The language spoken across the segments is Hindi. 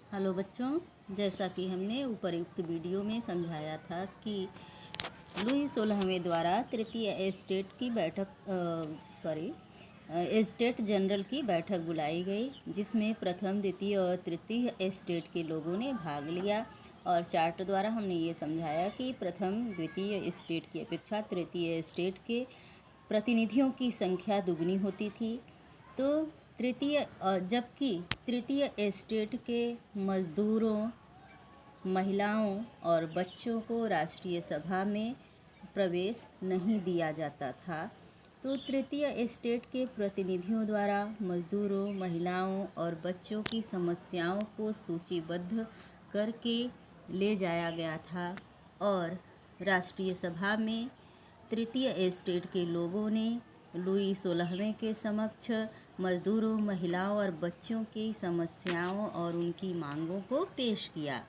हेलो बच्चों, जैसा कि हमने उपरोक्त वीडियो में समझाया था कि लुई 16वें द्वारा तृतीय स्टेट जनरल की बैठक बुलाई गई, जिसमें प्रथम, द्वितीय और तृतीय स्टेट के लोगों ने भाग लिया। और चार्ट द्वारा हमने ये समझाया कि प्रथम द्वितीय स्टेट की अपेक्षा तृतीय स्टेट के प्रतिनिधियों की संख्या दुगनी होती थी। तो जबकि तृतीय स्टेट के मजदूरों, महिलाओं और बच्चों को राष्ट्रीय सभा में प्रवेश नहीं दिया जाता था। तो तृतीय स्टेट के प्रतिनिधियों द्वारा मजदूरों, महिलाओं और बच्चों की समस्याओं को सूचीबद्ध करके ले जाया गया था और राष्ट्रीय सभा में तृतीय स्टेट के लोगों ने लुई 16वें के समक्ष मजदूरों, महिलाओं और बच्चों की समस्याओं और उनकी मांगों को पेश किया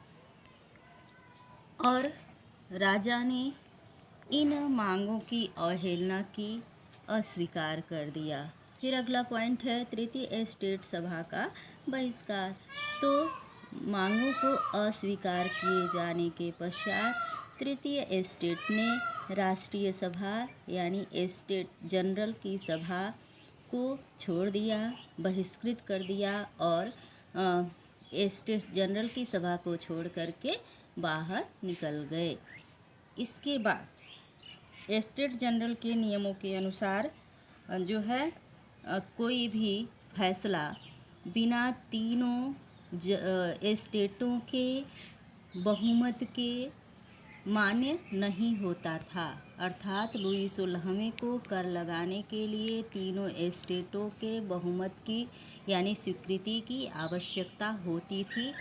और राजा ने इन मांगों की अवहेलना की, अस्वीकार कर दिया। फिर अगला पॉइंट है तृतीय स्टेट सभा का बहिष्कार। तो मांगों को अस्वीकार किए जाने के पश्चात तृतीय स्टेट ने राष्ट्रीय सभा यानी स्टेट जनरल की सभा को छोड़ दिया, बहिष्कृत कर दिया और स्टेट जनरल की सभा को छोड़ करके बाहर निकल गए। इसके बाद स्टेट जनरल के नियमों के अनुसार जो है कोई भी फैसला बिना तीनों स्टेटों के बहुमत के मान्य नहीं होता था। अर्थात लुई 16वें को कर लगाने के लिए तीनों स्टेटों के बहुमत की यानी स्वीकृति की आवश्यकता होती थी।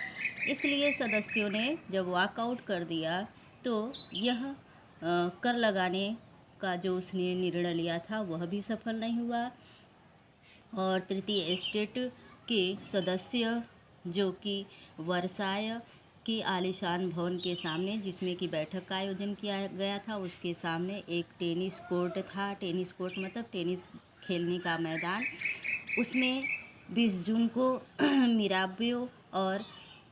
इसलिए सदस्यों ने जब वॉकआउट कर दिया तो यह कर लगाने का जो उसने निर्णय लिया था वह भी सफल नहीं हुआ और तृतीय स्टेट के सदस्य जो कि वर्साय के आलीशान भवन के सामने, जिसमें कि बैठक का आयोजन किया गया था, उसके सामने एक टेनिस कोर्ट था। टेनिस कोर्ट मतलब टेनिस खेलने का मैदान। उसमें 20 जून को मिराबियो और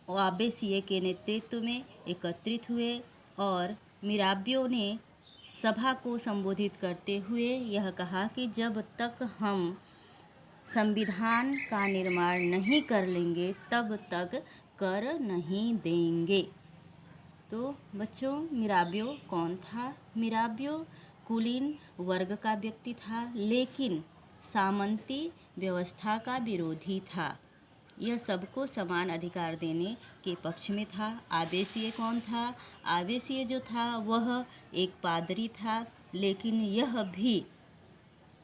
ओआबेसीए के नेतृत्व में एकत्रित हुए और मिराबियो ने सभा को संबोधित करते हुए यह कहा कि जब तक हम संविधान का निर्माण नहीं कर लेंगे तब तक कर नहीं देंगे। तो बच्चों, मिराबियो कौन था? मिराबियो कुलीन वर्ग का व्यक्ति था, लेकिन सामंती व्यवस्था का विरोधी था। यह सबको समान अधिकार देने के पक्ष में था। आबेसीए कौन था? आबेसीए जो था वह एक पादरी था, लेकिन यह भी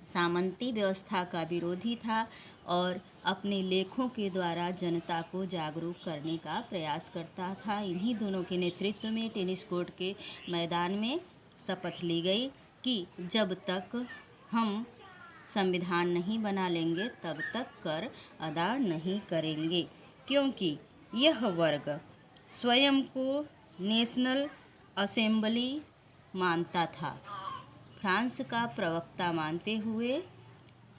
सामंती व्यवस्था का विरोधी था और अपने लेखों के द्वारा जनता को जागरूक करने का प्रयास करता था। इन्हीं दोनों के नेतृत्व में टेनिस कोर्ट के मैदान में शपथ ली गई कि जब तक हम संविधान नहीं बना लेंगे तब तक कर अदा नहीं करेंगे, क्योंकि यह वर्ग स्वयं को नेशनल असेंबली मानता था। फ्रांस का प्रवक्ता मानते हुए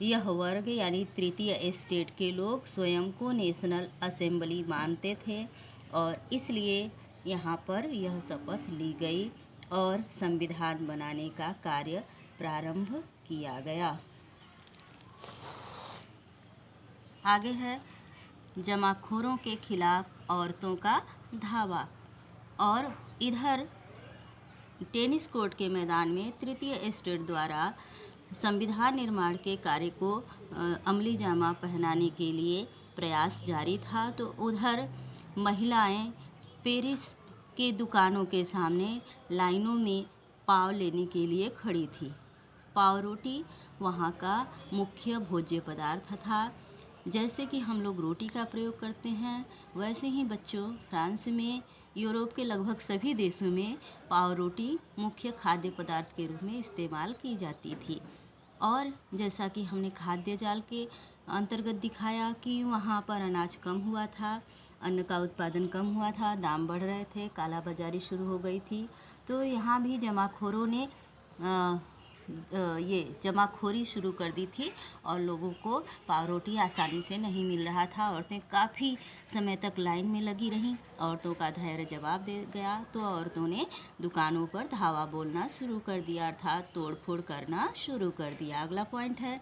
यह वर्ग यानी तृतीय स्टेट के लोग स्वयं को नेशनल असेंबली मानते थे और इसलिए यहाँ पर यह शपथ ली गई और संविधान बनाने का कार्य प्रारंभ किया गया। आगे है जमाखोरों के खिलाफ औरतों का धावा। और इधर टेनिस कोर्ट के मैदान में तृतीय स्टेट द्वारा संविधान निर्माण के कार्य को अमली जामा पहनाने के लिए प्रयास जारी था। तो उधर महिलाएं पेरिस के दुकानों के सामने लाइनों में पाव लेने के लिए खड़ी थी। पाव रोटी वहाँ का मुख्य भोज्य पदार्थ था। जैसे कि हम लोग रोटी का प्रयोग करते हैं, वैसे ही बच्चों फ्रांस में, यूरोप के लगभग सभी देशों में पाव रोटी मुख्य खाद्य पदार्थ के रूप में इस्तेमाल की जाती थी। और जैसा कि हमने खाद्य जाल के अंतर्गत दिखाया कि वहाँ पर अनाज कम हुआ था, अन्न का उत्पादन कम हुआ था, दाम बढ़ रहे थे, काला बाजारी शुरू हो गई थी। तो यहाँ भी जमाखोरों ने ये जमाखोरी शुरू कर दी थी और लोगों को पाव रोटी आसानी से नहीं मिल रहा था। औरतें काफ़ी समय तक लाइन में लगी रहीं। औरतों का धैर्य जवाब दे गया तो औरतों ने दुकानों पर धावा बोलना शुरू कर दिया, अर्थात तोड़ फोड़ करना शुरू कर दिया। अगला पॉइंट है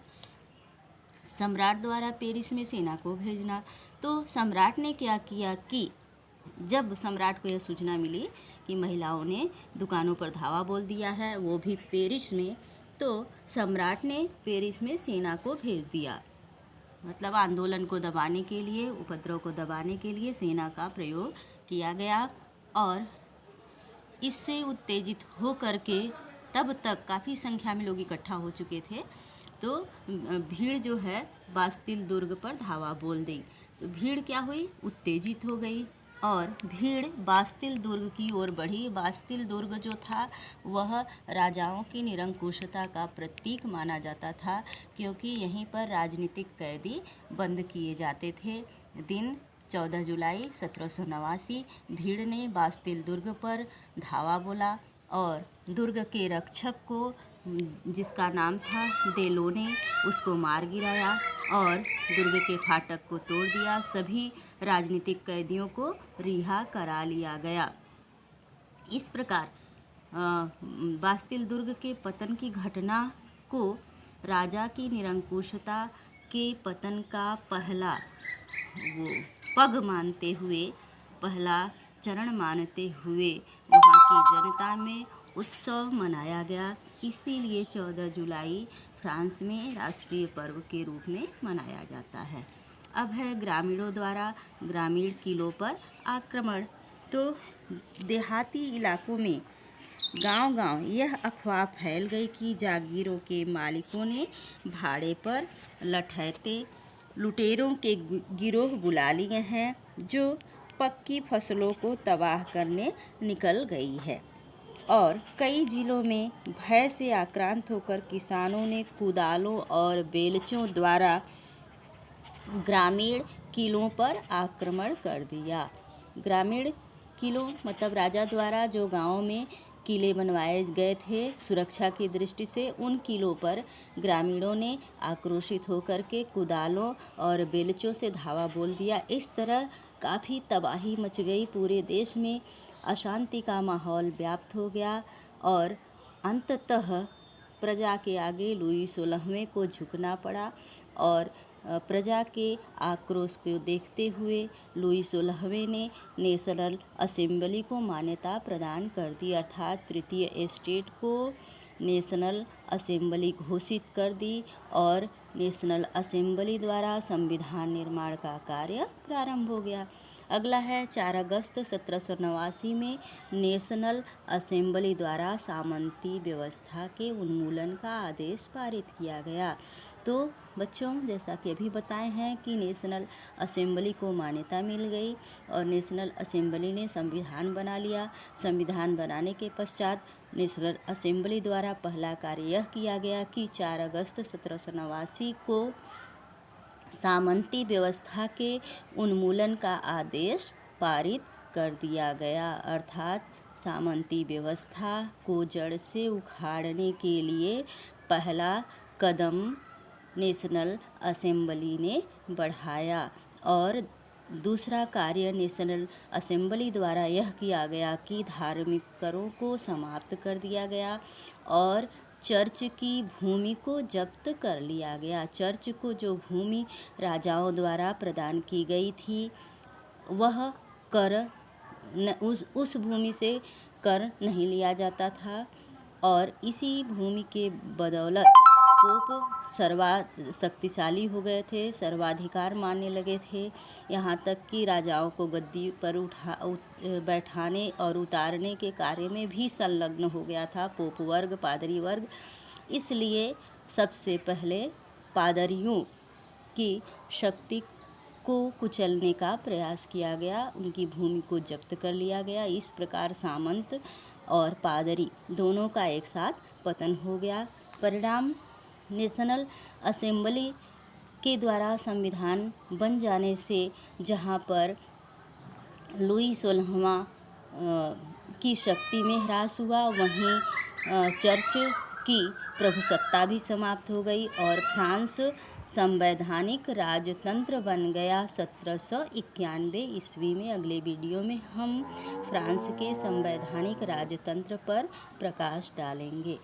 सम्राट द्वारा पेरिस में सेना को भेजना। तो सम्राट ने क्या किया कि जब सम्राट को यह सूचना मिली कि महिलाओं ने दुकानों पर धावा बोल दिया है, वो भी पेरिस में, तो सम्राट ने पेरिस में सेना को भेज दिया। मतलब आंदोलन को दबाने के लिए, उपद्रव को दबाने के लिए सेना का प्रयोग किया गया। और इससे उत्तेजित हो करके तब तक काफ़ी संख्या में लोग इकट्ठा हो चुके थे, तो भीड़ जो है बास्तिल दुर्ग पर धावा बोल दी। तो भीड़ क्या हुई, उत्तेजित हो गई और भीड़ बास्तिल दुर्ग की ओर बढ़ी। बास्तिल दुर्ग जो था वह राजाओं की निरंकुशता का प्रतीक माना जाता था, क्योंकि यहीं पर राजनीतिक कैदी बंद किए जाते थे। दिन 14 जुलाई 1789 भीड़ ने बास्तिल दुर्ग पर धावा बोला और दुर्ग के रक्षक को, जिसका नाम था देलो ने, उसको मार गिराया और दुर्ग के फाटक को तोड़ दिया। सभी राजनीतिक कैदियों को रिहा करा लिया गया। इस प्रकार बास्तिल दुर्ग के पतन की घटना को राजा की निरंकुशता के पतन का पहला पग मानते हुए, पहला चरण मानते हुए वहाँ की जनता में उत्सव मनाया गया। इसीलिए 14 जुलाई फ्रांस में राष्ट्रीय पर्व के रूप में मनाया जाता है। अब है ग्रामीणों द्वारा ग्रामीण किलों पर आक्रमण। तो देहाती इलाकों में गांव-गांव यह अफवाह फैल गई कि जागीरों के मालिकों ने भाड़े पर लठैते लुटेरों के गिरोह बुला लिए हैं, जो पक्की फसलों को तबाह करने निकल गई है। और कई जिलों में भय से आक्रांत होकर किसानों ने कुदालों और बेलचों द्वारा ग्रामीण किलों पर आक्रमण कर दिया। ग्रामीण किलों मतलब राजा द्वारा जो गांवों में किले बनवाए गए थे सुरक्षा की दृष्टि से, उन किलों पर ग्रामीणों ने आक्रोशित होकर के कुदालों और बेलचों से धावा बोल दिया। इस तरह काफ़ी तबाही मच गई, पूरे देश में अशांति का माहौल व्याप्त हो गया और अंततः प्रजा के आगे लुई 16वें को झुकना पड़ा। और प्रजा के आक्रोश को देखते हुए लुई 16वें ने नेशनल असेंबली को मान्यता प्रदान कर दी, अर्थात तृतीय एस्टेट को नेशनल असेंबली घोषित कर दी और नेशनल असेंबली द्वारा संविधान निर्माण का कार्य प्रारंभ हो गया। अगला है 4 अगस्त 1789 में नेशनल असेंबली द्वारा सामंती व्यवस्था के उन्मूलन का आदेश पारित किया गया। तो बच्चों, जैसा कि अभी बताए हैं कि नेशनल असेंबली को मान्यता मिल गई और नेशनल असेंबली ने संविधान बना लिया। संविधान बनाने के पश्चात नेशनल असेंबली द्वारा पहला कार्य यह किया गया कि 4 अगस्त 1789 को सामंती व्यवस्था के उन्मूलन का आदेश पारित कर दिया गया, अर्थात सामंती व्यवस्था को जड़ से उखाड़ने के लिए पहला कदम नेशनल असेंबली ने बढ़ाया। और दूसरा कार्य नेशनल असेंबली द्वारा यह किया गया कि धार्मिक करों को समाप्त कर दिया गया और चर्च की भूमि को जब्त कर लिया गया। चर्च को जो भूमि राजाओं द्वारा प्रदान की गई थी, वह कर उस भूमि से कर नहीं लिया जाता था और इसी भूमि के बदौलत पोप शक्तिशाली हो गए थे, सर्वाधिकार मानने लगे थे। यहाँ तक कि राजाओं को गद्दी पर बैठाने और उतारने के कार्य में भी संलग्न हो गया था पोप वर्ग, पादरी वर्ग। इसलिए सबसे पहले पादरियों की शक्ति को कुचलने का प्रयास किया गया, उनकी भूमि को जब्त कर लिया गया। इस प्रकार सामंत और पादरी दोनों का एक साथ पतन हो गया। परिणाम नेशनल असेंबली के द्वारा संविधान बन जाने से जहाँ पर लुई 16वां की शक्ति में ह्रास हुआ, वहीं चर्च की प्रभुसत्ता भी समाप्त हो गई और फ्रांस संवैधानिक राजतंत्र बन गया 1791 ईस्वी में। अगले वीडियो में हम फ्रांस के संवैधानिक राजतंत्र पर प्रकाश डालेंगे।